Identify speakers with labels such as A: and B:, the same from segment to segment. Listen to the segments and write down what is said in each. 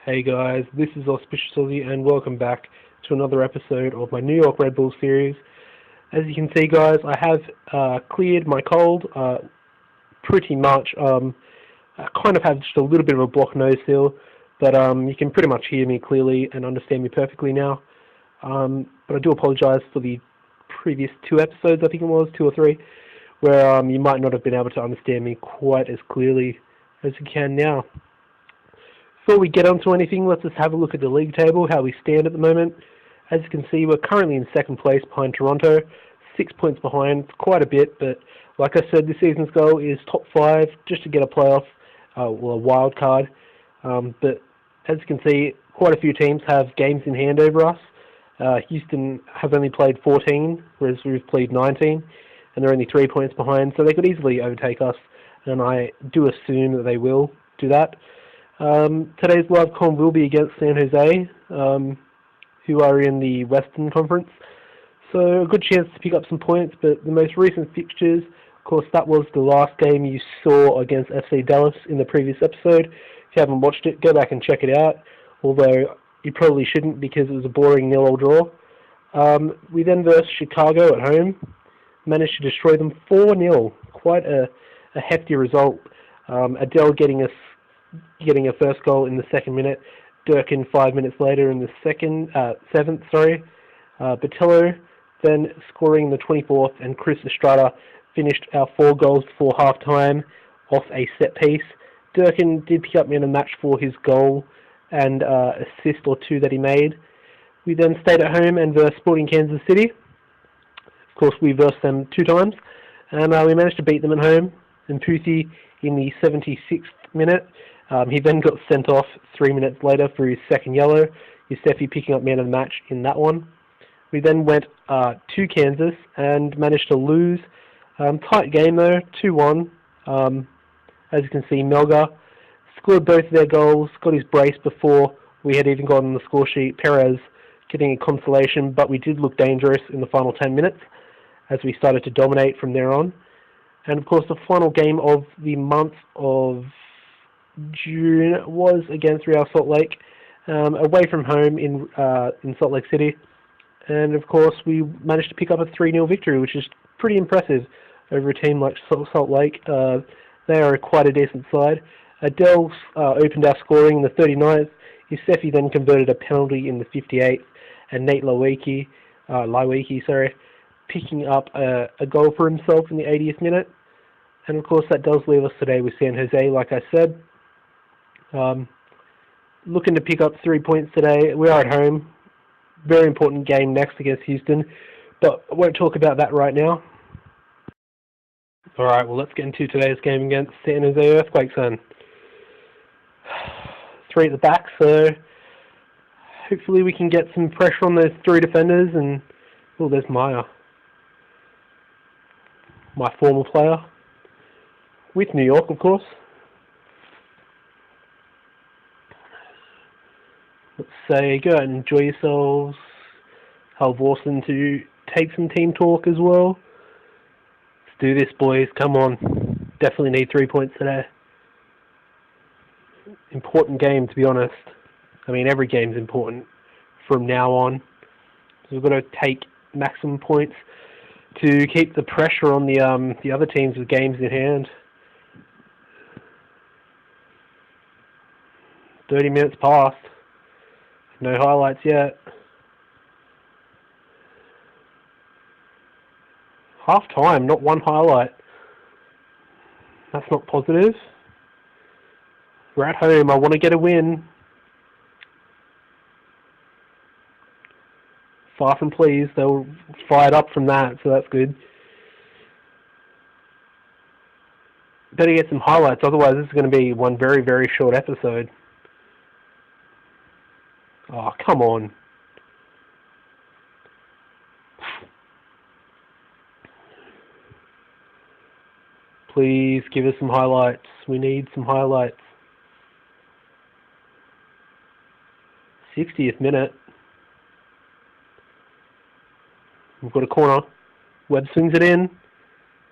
A: Hey guys, this is AuspiciousAussie and welcome back to another episode of my New York Red Bull series. As you can see guys, I have cleared my cold pretty much. I kind of have just a little bit of a blocked nose still, but you can pretty much hear me clearly and understand me perfectly now. But I do apologise for the previous two episodes, I think it was, 2 or 3, where you might not have been able to understand me quite as clearly as you can now. Before we get onto anything, let's just have a look at the league table, how we stand at the moment. As you can see, we're currently in second place behind Toronto, 6 points behind, quite a bit, but like I said, this season's goal is top 5, just to get a playoff, a wild card. But as you can see, quite a few teams have games in hand over us. Houston have only played 14, whereas we've played 19, and they're only 3 points behind, so they could easily overtake us, and I do assume that they will do that. Today's live con will be against San Jose, who are in the Western Conference, so a good chance to pick up some points. But the most recent fixtures, of course, that was the last game you saw against FC Dallas in the previous episode. If you haven't watched it, go back and check it out, although you probably shouldn't because it was a boring 0-0 draw. We then versed Chicago at home, managed to destroy them 4-0, quite a hefty result. Adele getting a first goal in the 2nd minute, Durkin 5 minutes later in the 7th, Botello then scoring in the 24th, and Chris Estrada finished our 4 goals before half-time off a set piece. Durkin did pick up man of the match for his goal and assist or 2 that he made. We then stayed at home and versed Sporting Kansas City. Of course, we versed them 2 times, and we managed to beat them at home. And Puthi in the 76th minute. He then got sent off 3 minutes later for his 2nd yellow. Yusefi picking up man of the match in that one. We then went to Kansas and managed to lose. Tight game though, 2-1. As you can see, Melga scored both of their goals, got his brace before we had even gotten on the score sheet. Perez getting a consolation, but we did look dangerous in the final 10 minutes as we started to dominate from there on. And of course, the final game of the month of June was against Real Salt Lake, away from home in Salt Lake City. And of course, we managed to pick up a 3-0 victory, which is pretty impressive over a team like Salt Lake. They are quite a decent side. Adele opened our scoring in the 39th. Yusefi then converted a penalty in the 58th, and Nate Lawiki, picking up a goal for himself in the 80th minute. And of course, that does leave us today with San Jose, like I said. Looking to pick up 3 points today. We are at home. Very important game next against Houston, but I won't talk about that right now. Alright, well, let's get into today's game against San Jose Earthquakes then. 3 at the back, so hopefully we can get some pressure on those 3 defenders. And oh, there's Maya, my former player with New York, of course. Let's say go out and enjoy yourselves. Help Warson to take some team talk as well. Let's do this, boys. Come on. Definitely need 3 points today. Important game, to be honest. I mean, every game's important from now on. So we've got to take maximum points to keep the pressure on the other teams with games in hand. 30 minutes passed. No highlights yet. Half time, not one highlight. That's not positive. We're at home. I want to get a win. Far from pleased. They were fired up from that, so that's good. Better get some highlights, otherwise this is going to be one very, very short episode. Oh, come on. Please give us some highlights. We need some highlights. 60th minute. We've got a corner. Webb swings it in.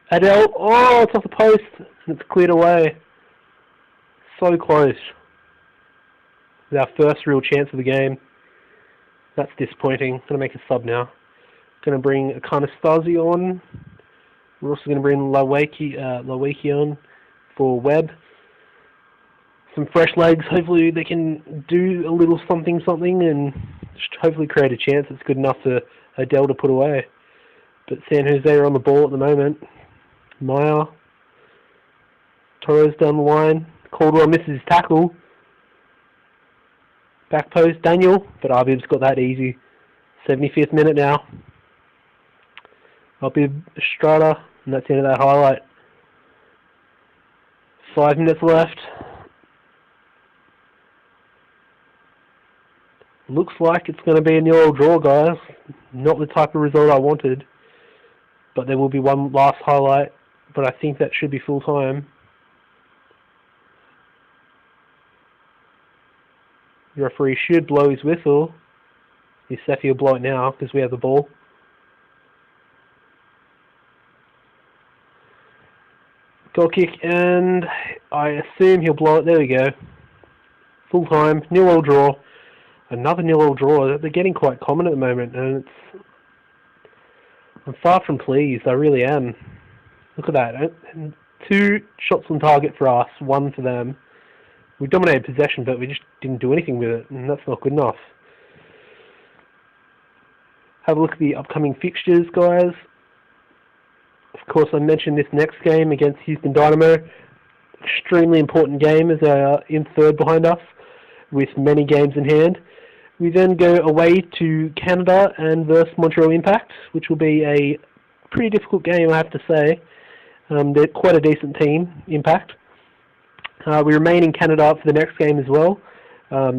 A: Adele. Oh, it's off the post. And it's cleared away. So close. It's our first real chance of the game. That's disappointing. I'm going to make a sub now. Going to bring Kromabis on. We're also going to bring Lawaki on for Webb. Some fresh legs. Hopefully they can do a little something and just hopefully create a chance that's good enough for Adele to put away. But San Jose are on the ball at the moment. Maya. Torres down the line. Caldwell misses his tackle. Back post, Daniel. But Arbib's got that easy. 75th minute now. Arbib Estrada. And that's the end of that highlight. 5 minutes left. Looks like it's going to be a nil draw, guys. Not the type of result I wanted. But there will be one last highlight. But I think that should be full time. The referee should blow his whistle. Sefi will blow it now because we have the ball. Goal kick, and I assume he'll blow it. There we go. Full time, 0-0 draw. Another 0-0 draw. They're getting quite common at the moment, and I'm far from pleased. I really am. Look at that. 2 shots on target for us, 1 for them. We dominated possession, but we just didn't do anything with it, and that's not good enough. Have a look at the upcoming fixtures, guys. Of course, I mentioned this next game against Houston Dynamo. Extremely important game as they are in third behind us, with many games in hand. We then go away to Canada and versus Montreal Impact, which will be a pretty difficult game, I have to say. They're quite a decent team, Impact. We remain in Canada for the next game as well.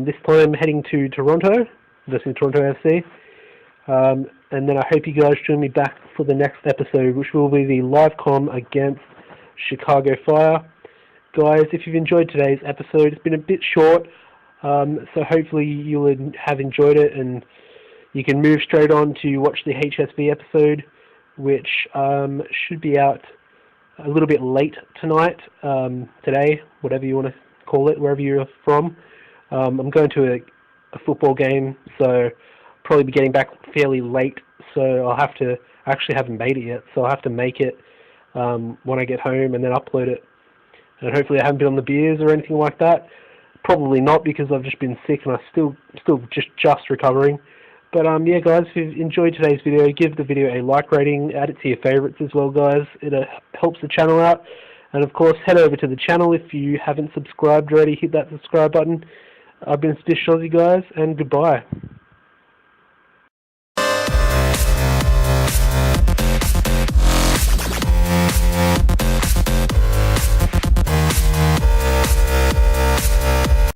A: This time heading to Toronto versus Toronto FC. And then I hope you guys join me back for the next episode, which will be the live comm against Chicago Fire. Guys, if you've enjoyed today's episode, it's been a bit short, so hopefully you would have enjoyed it, and you can move straight on to watch the HSV episode, which should be out a little bit late tonight, today, whatever you want to call it, wherever you're from. I'm going to a football game, so probably be getting back fairly late, so I'll have to, I actually haven't made it yet, so I'll have to make it when I get home and then upload it. And hopefully I haven't been on the beers or anything like that. Probably not, because I've just been sick and I'm still just recovering. But yeah, guys, if you've enjoyed today's video, give the video a like rating, add it to your favorites as well, guys. It helps the channel out. And of course, head over to the channel if you haven't subscribed already. Hit that subscribe button. I've been AuspiciousAussie, guys, and goodbye.